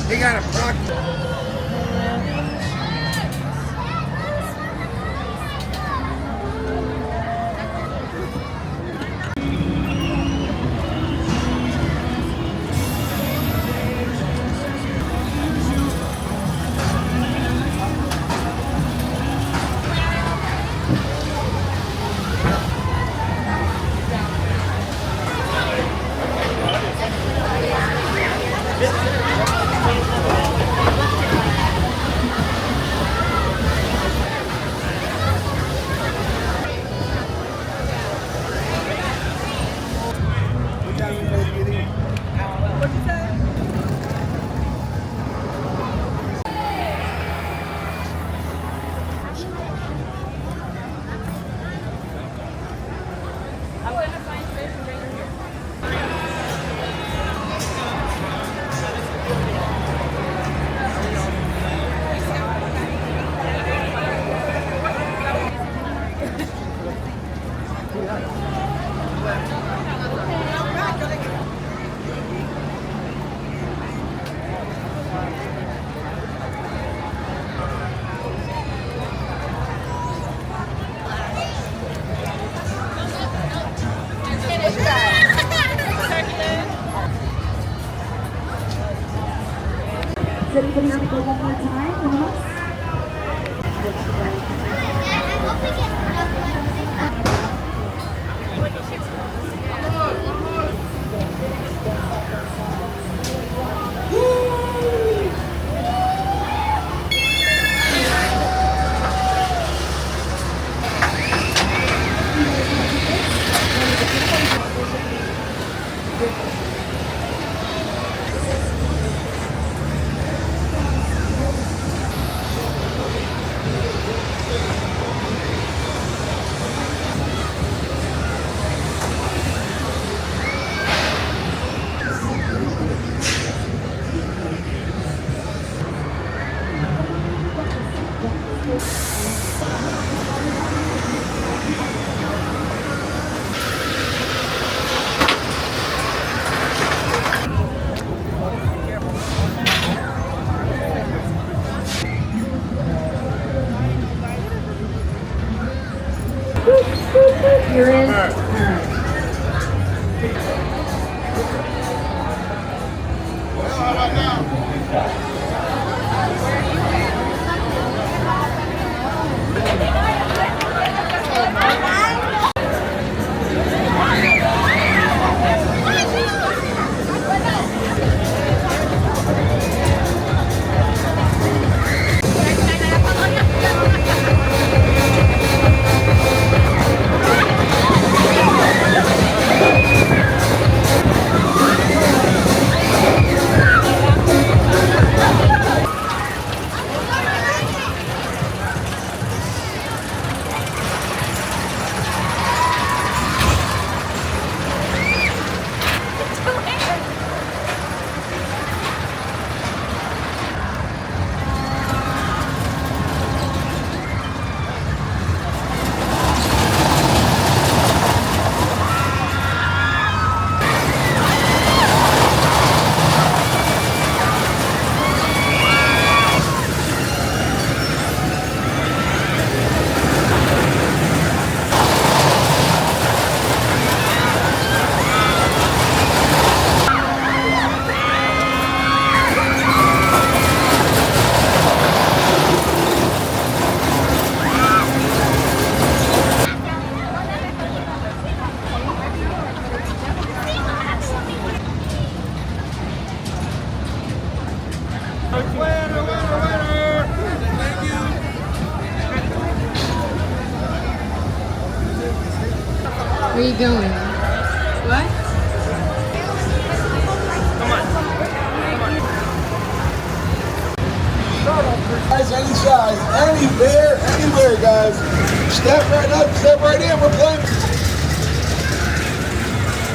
He got a proctor. Does anybody want to go one more time? Here is. How about now? Where are you going? What? Guys, any size, anywhere, guys. Step right up, step right in. We're playing.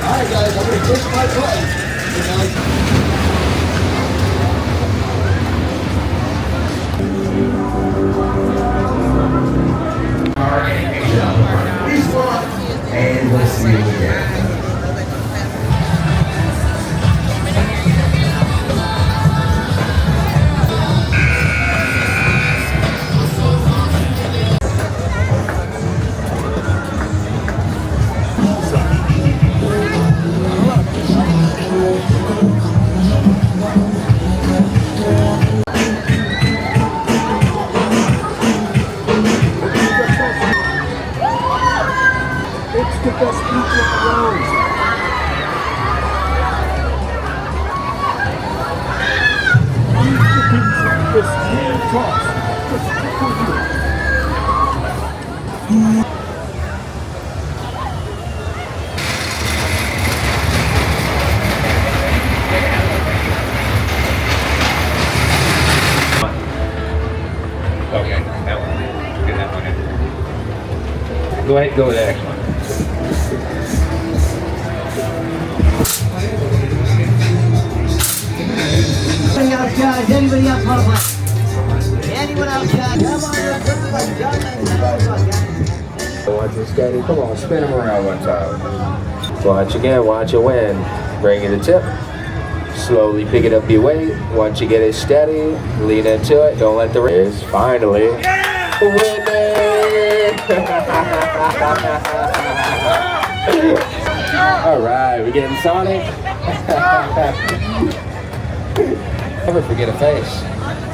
All right, guys, I'm gonna push my button. And we'll see you again. Okay, that one. Get that one in. Go ahead, go with the next one. Anybody else, guys? Anybody else want to play? Anyone else, guys? Watch it steady. Come on, spin him around one time. Watch again, watch it win. Bring it to tip. Slowly pick it up your weight. Once you get it steady, lean into it. Don't let the race. Finally, winner! All right, we're getting Sonic. Never forget a face.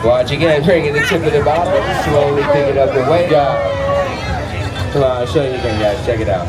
Watch again, bring it to the tip of the bottle. Slowly pick it up the weight. Come on, I'll show you again, guys. Check it out.